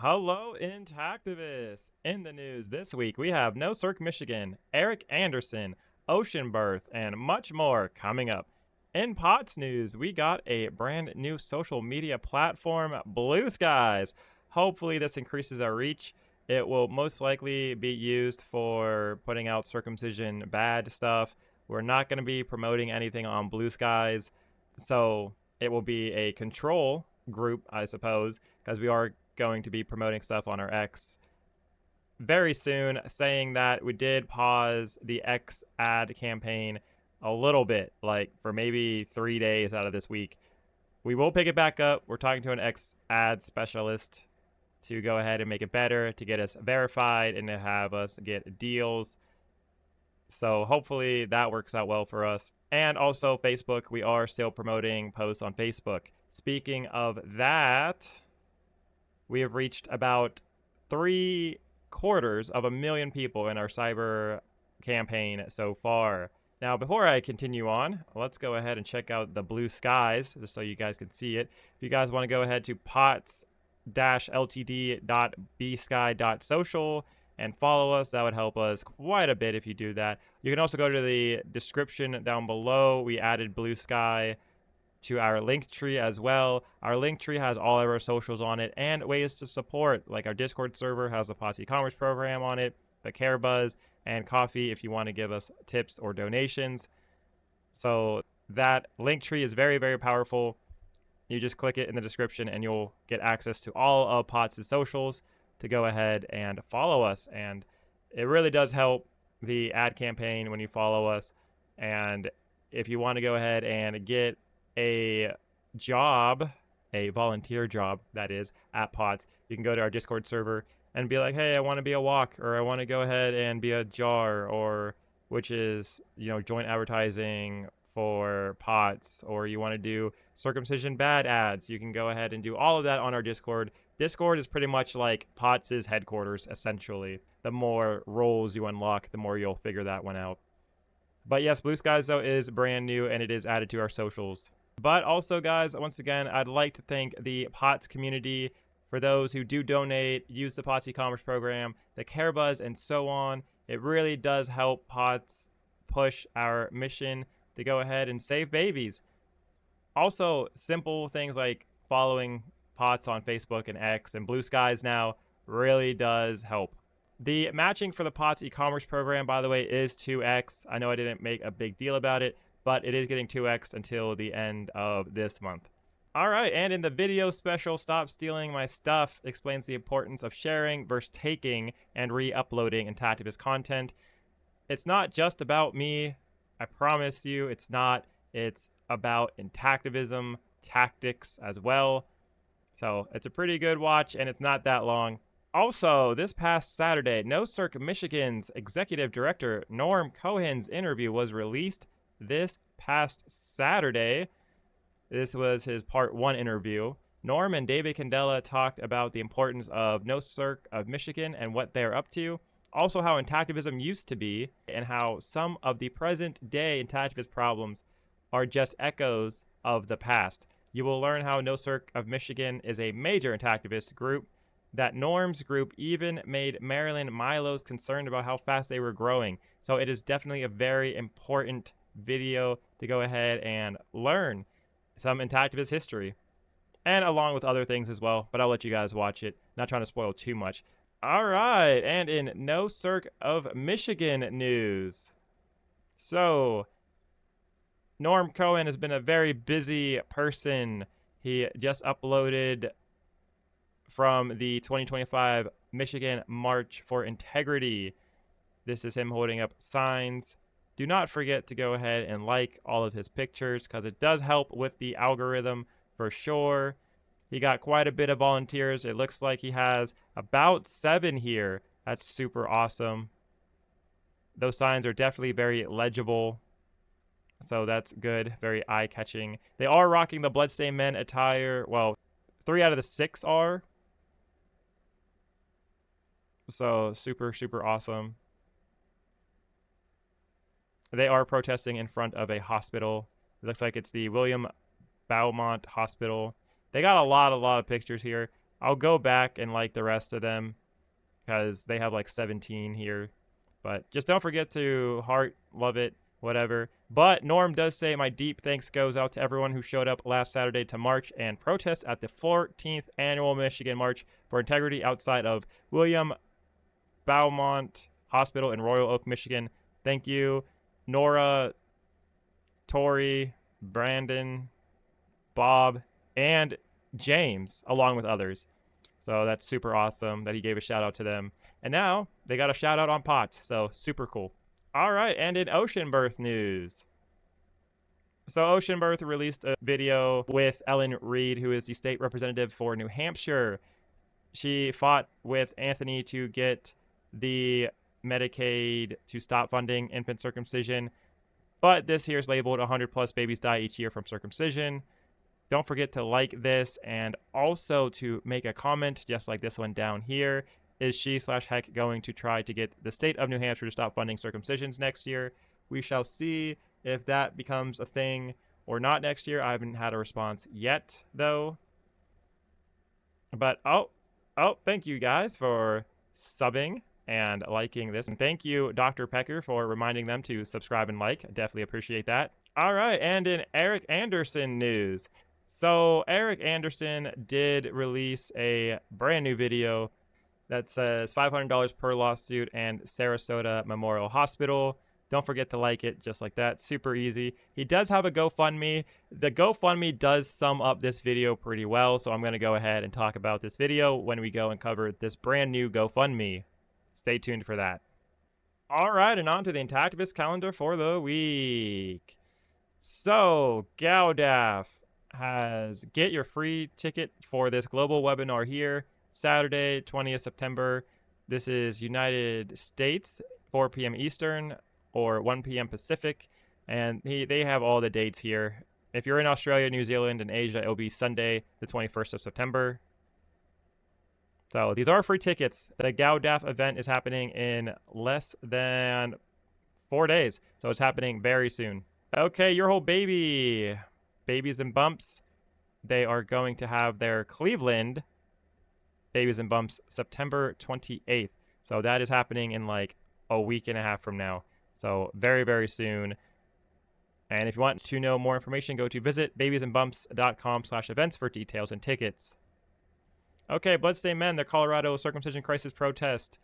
Hello, Intactivists! In the news this week, we have NoCirc of Michigan, Eric Anderson, Oceanbirth, and much more coming up. In POTS news, we got a brand new social media platform, Blue Skies. Hopefully, this increases our reach. It will most likely be used for putting out circumcision bad stuff. We're not going to be promoting anything on Blue Skies, so it will be a control group, I suppose, because we are going to be promoting stuff on our X very soon. Saying that, we did pause the X ad campaign a little bit, like for maybe 3 days out of this week. We will pick it back up. We're talking to an X ad specialist to go ahead and make it better, to get us verified and to have us get deals. So hopefully that works out well for us. And also Facebook, we are still promoting posts on Facebook. Speaking of that, we have reached about 750,000 people in our cyber campaign so far. Now, before I continue on, let's go ahead and check out the Blue Skies, just so you guys can see it. If you guys want to go ahead to pots-ltd.bsky.social and follow us, that would help us quite a bit if you do that. You can also go to the description down below. We added Blue Sky to our link tree as well. Our link tree has all of our socials on it and ways to support, like our Discord server has the POTS e-commerce program on it, the Care Buzz, and Coffee if you want to give us tips or donations. So that link tree is very, very powerful. You just click it in the description and you'll get access to all of POTS' socials to go ahead and follow us. And it really does help the ad campaign when you follow us. And if you want to go ahead and get a job, a volunteer job, that is, at POTS, you can go to our Discord server and be like, hey, I want to be a walk, or I want to go ahead and be a jar, or which is, joint advertising for POTS, or you want to do circumcision bad ads. You can go ahead and do all of that on our Discord. Discord is pretty much like POTS' headquarters, essentially. The more roles you unlock, the more you'll figure that one out. But yes, Blue Skies, though, is brand new, and it is added to our socials. But also, guys, once again, I'd like to thank the POTS community for those who do donate, use the POTS e-commerce program, the Care Buzz, and so on. It really does help POTS push our mission to go ahead and save babies. Also, simple things like following POTS on Facebook and X and Blue Skies now really does help. The matching for the POTS e-commerce program, by the way, is 2x. I know I didn't make a big deal about it, but it is getting 2x until the end of this month. All right, and in the video special, Stop Stealing My Stuff explains the importance of sharing versus taking and re-uploading Intactivist content. It's not just about me. I promise you it's not. It's about Intactivism tactics as well. So it's a pretty good watch, and it's not that long. Also, this past Saturday, NoCirc of Michigan's executive director, Norm Cohen's interview was released this past Saturday. This was his part 1 interview. Norm and David Candela talked about the importance of NoCirc of Michigan and what they're up to. Also how Intactivism used to be and how some of the present day Intactivist problems are just echoes of the past. You will learn how NoCirc of Michigan is a major Intactivist group, that Norm's group even made Marilyn Milos concerned about how fast they were growing. So it is definitely a very important video to go ahead and learn some Intactivist history, and along with other things as well, but I'll let you guys watch it, not trying to spoil too much. All right, and in NoCirc of Michigan news, so Norm Cohen has been a very busy person. He just uploaded from the 2025 Michigan March for Integrity. This is him holding up signs. Do not forget to go ahead and like all of his pictures, because it does help with the algorithm for sure. He got quite a bit of volunteers. It looks like he has about 7 here. That's super awesome. Those signs are definitely very legible, so that's good, very eye-catching. They are rocking the Bloodstained Men attire. Well, 3 out of the 6 are. So super, super awesome. They are protesting in front of a hospital. It looks like it's the William Beaumont Hospital. They got a lot of pictures here. I'll go back and like the rest of them because they have like 17 here. But just don't forget to heart, love it, whatever. But Norm does say my deep thanks goes out to everyone who showed up last Saturday to march and protest at the 14th annual Michigan March for Integrity outside of William Beaumont Hospital in Royal Oak, Michigan. Thank you, Nora, Tori, Brandon, Bob, and James, along with others. So that's super awesome that he gave a shout out to them. And now they got a shout out on POTS, so super cool. All right, and in Oceanbirth news. So Oceanbirth released a video with Ellen Reed, who is the state representative for New Hampshire. She fought with Anthony to get the Medicaid to stop funding infant circumcision. But this here is labeled 100 plus babies die each year from circumcision. Don't forget to like this and also to make a comment just like this one down here. Is she/Heck going to try to get the state of New Hampshire to stop funding circumcisions next year? We shall see if that becomes a thing or not next year. I haven't had a response yet, though. But, oh, thank you guys for subbing and liking this. And thank you, Dr. Pecker, for reminding them to subscribe and like. I definitely appreciate that. All right, and in Eric Anderson news. So Eric Anderson did release a brand new video that says $500 per lawsuit and Sarasota Memorial Hospital. Don't forget to like it, just like that. Super easy. He does have a GoFundMe. The GoFundMe does sum up this video pretty well, so I'm going to go ahead and talk about this video when we go and cover this brand new GoFundMe. Stay tuned for that. All right, and on to the Intactivist calendar for the week. So, GALDEF has get your free ticket for this global webinar here. Saturday, 20th September. This is United States, 4 p.m. Eastern or 1 p.m. Pacific. And they have all the dates here. If you're in Australia, New Zealand, and Asia, it'll be Sunday, the 21st of September. So these are free tickets. The GALDEF event is happening in less than 4 days. So it's happening very soon. Okay, your whole baby. Babies and Bumps. They are going to have their Cleveland Babies and Bumps September 28th. So that is happening in like a week and a half from now. So very, very soon. And if you want to know more information, go to visit babiesandbumps.com/events for details and tickets. Okay, Bloodstained Men, the Colorado circumcision crisis protest.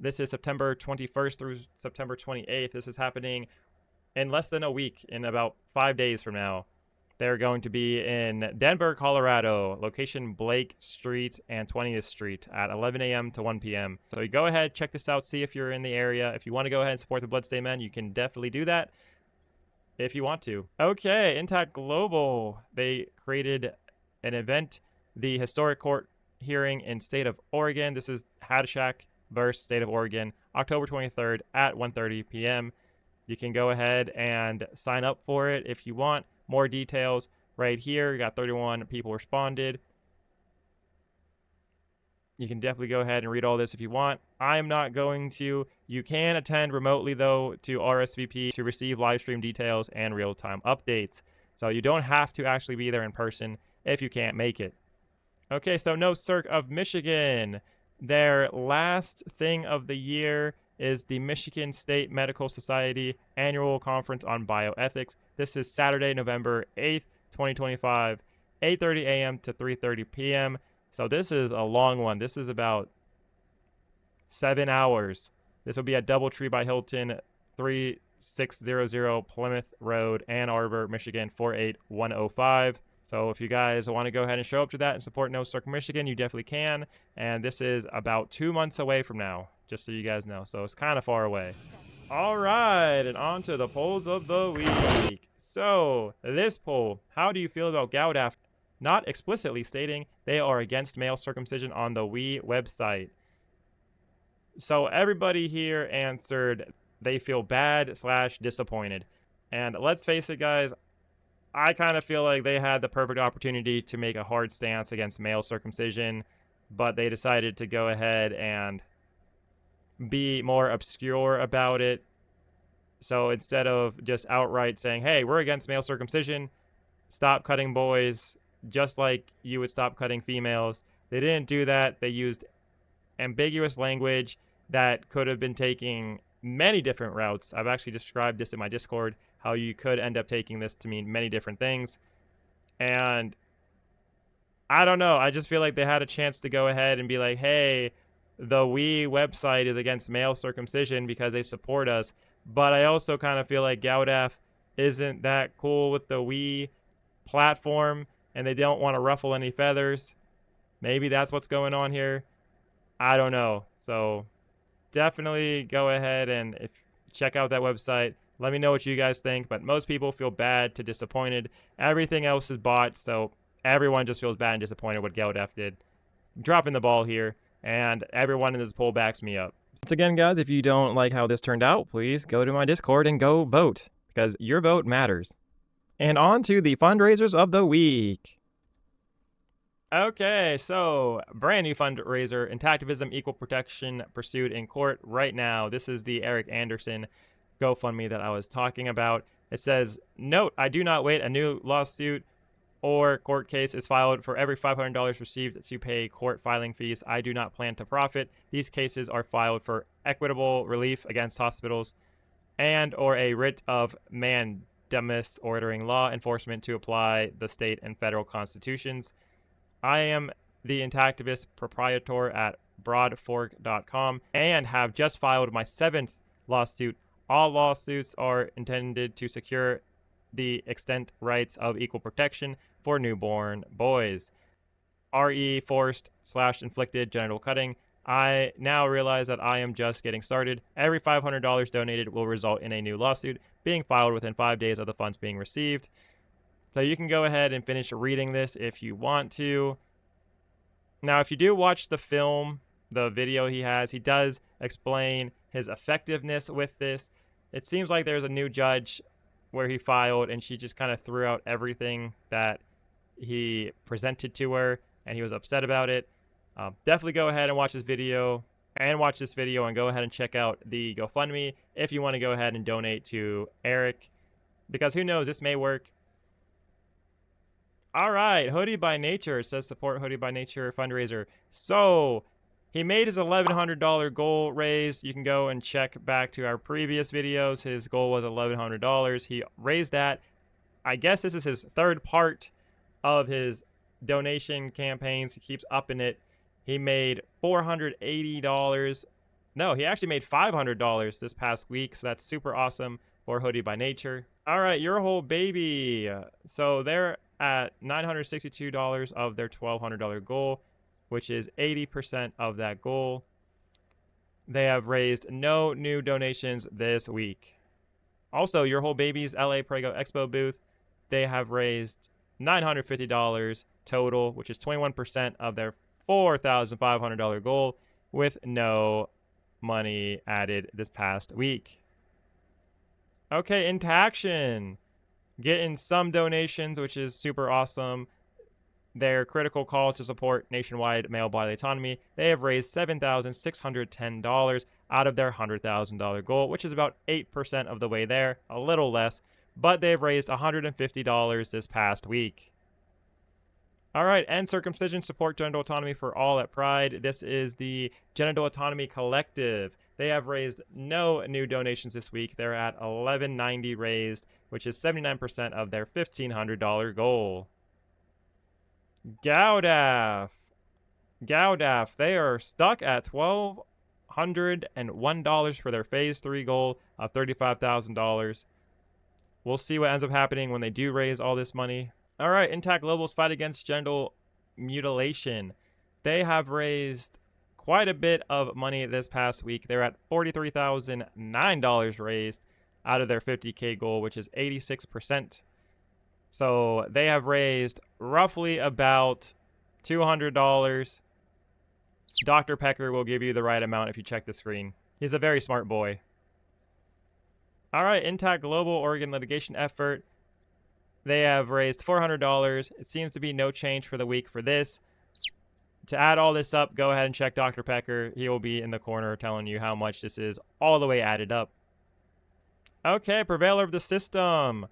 This is September 21st through September 28th. This is happening in less than a week, in about 5 days from now. They're going to be in Denver, Colorado, location Blake Street and 20th Street at 11 a.m. to 1 p.m. So you go ahead, check this out, see if you're in the area. If you want to go ahead and support the Bloodstained Men, you can definitely do that if you want to. Okay, Intact Global. They created an event, the Historic Court hearing in state of Oregon. This is Hadashak versus State of Oregon, October 23rd at 1:30 p.m. You can go ahead and sign up for it if you want. More details right here. You got 31 people responded. You can definitely go ahead and read all this if you want. I'm not going to. You can attend remotely, though, to RSVP to receive live stream details and real-time updates. So you don't have to actually be there in person if you can't make it. Okay, so NoCirc of Michigan. Their last thing of the year is the Michigan State Medical Society Annual Conference on Bioethics. This is Saturday, November 8th, 2025, 8:30 a.m. to 3:30 p.m. So this is a long one. This is about 7 hours. This will be at Doubletree by Hilton, 3600 Plymouth Road, Ann Arbor, Michigan, 48105. So if you guys want to go ahead and show up to that and support NoCirc Michigan, you definitely can. And this is about 2 months away from now, just so you guys know. So it's kind of far away. All right, and on to the polls of the week. So this poll, how do you feel about GALDEF not explicitly stating they are against male circumcision on the WE website? So everybody here answered they feel bad/disappointed. And let's face it, guys, I kind of feel like they had the perfect opportunity to make a hard stance against male circumcision, but they decided to go ahead and be more obscure about it. So instead of just outright saying, hey, we're against male circumcision, stop cutting boys, just like you would stop cutting females, They didn't do that. They used ambiguous language that could have been taking many different routes. I've actually described this in my Discord, how you could end up taking this to mean many different things. And I don't know. I just feel like they had a chance to go ahead and be like, hey, the We website is against male circumcision because they support us. But I also kind of feel like GALDEF isn't that cool with the We platform, and they don't want to ruffle any feathers. Maybe that's what's going on here. I don't know. So definitely go ahead and check out that website. Let me know what you guys think. But most people feel bad to disappointed. Everything else is bought, so everyone just feels bad and disappointed what GALDEF did. Dropping the ball here, and everyone in this poll backs me up. Once again, guys, if you don't like how this turned out, please go to my Discord and go vote, because your vote matters. And on to the fundraisers of the week. Okay, so brand new fundraiser, Intactivism Equal Protection Pursued in Court right now. This is the Eric Anderson GoFundMe that I was talking about. It says, note, I do not wait. A new lawsuit or court case is filed for every $500 received to pay court filing fees. I do not plan to profit. These cases are filed for equitable relief against hospitals and or a writ of mandamus ordering law enforcement to apply the state and federal constitutions. I am the Intactivist proprietor at broadfork.com and have just filed my 7th lawsuit. All lawsuits are intended to secure the extent rights of equal protection for newborn boys. RE forced/inflicted genital cutting. I now realize that I am just getting started. Every $500 donated will result in a new lawsuit being filed within 5 days of the funds being received. So you can go ahead and finish reading this if you want to. Now, if you do watch the film, the video he does explain his effectiveness with this. It seems like there's a new judge where he filed, and she just kind of threw out everything that he presented to her, and he was upset about it. Definitely go ahead and watch this video, and go ahead and check out the GoFundMe if you want to go ahead and donate to Eric, because who knows, this may work. All right, Hoodie by Nature. It says support Hoodie by Nature fundraiser. So he made his $1,100 goal raise. You can go and check back to our previous videos. His goal was $1,100. He raised that. I guess this is his third part of his donation campaigns. He keeps upping it. He made $480. No, he actually made $500 this past week. So that's super awesome for Hoodie by Nature. All right, Your Whole Baby. So they're at $962 of their $1,200 goal, which is 80% of that goal. They have raised no new donations this week. Also, Your Whole Baby's LA Prego Expo booth, they have raised $950 total, which is 21% of their $4,500 goal, with no money added this past week. Okay, Intaction, getting some donations, which is super awesome. Their critical call to support nationwide male bodily autonomy, they have raised $7,610 out of their $100,000 goal, which is about 8% of the way there, a little less, but they've raised $150 this past week. All right, End Circumcision, support genital autonomy for all at Pride. This is the Genital Autonomy Collective. They have raised no new donations this week. They're at $1,190 raised, which is 79% of their $1,500 goal. GALDEF, they are stuck at $1,201 for their Phase 3 goal of $35,000. We'll see what ends up happening when they do raise all this money. All right, Intact Global's fight against genital mutilation. They have raised quite a bit of money this past week. They're at $43,009 raised out of their 50K goal, which is 86%. So they have raised roughly about $200. Dr. Pecker will give you the right amount if you check the screen. He's a very smart boy. All right, Intact Global Oregon litigation effort. They have raised $400. It seems to be no change for the week for this. To add all this up, go ahead and check Dr. Pecker. He will be in the corner telling you how much this is all the way added up. Okay, Prevailer of the System.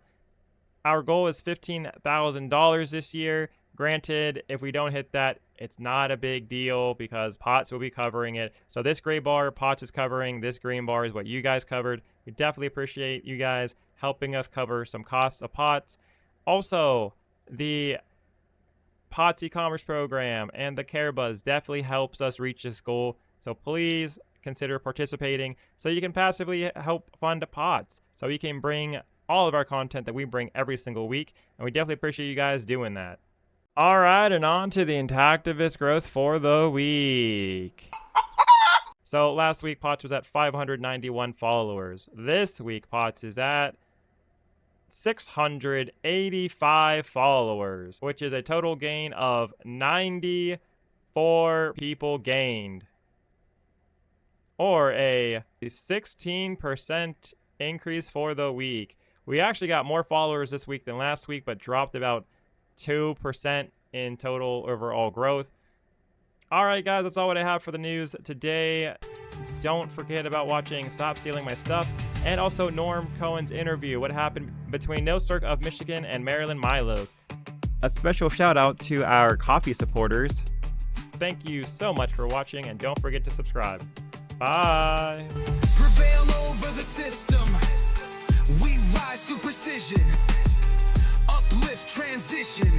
Our goal is $15,000 this year. Granted, if we don't hit that, it's not a big deal because Pots will be covering it. So this gray bar, Pots is covering. This green bar is what you guys covered. We definitely appreciate you guys helping us cover some costs of Pots. Also, the Pots e-commerce program and the Care Buzz definitely helps us reach this goal. So please consider participating so you can passively help fund Pots, so we can bring all of our content that we bring every single week. And we definitely appreciate you guys doing that. All right, and on to the Intactivist growth for the week. So last week, Pots was at 591 followers. This week, Pots is at 685 followers, which is a total gain of 94 people gained, or a 16% increase for the week. We actually got more followers this week than last week, but dropped about 2% in total overall growth. All right, guys, that's all what I have for the news today. Don't forget about watching Stop Stealing My Stuff, and also Norm Cohen's interview, what happened between NoCirc of Michigan and Marilyn Milos. A special shout out to our coffee supporters. Thank you so much for watching, and don't forget to subscribe. Bye. Prevail over the system. We rise through precision. Uplift transition.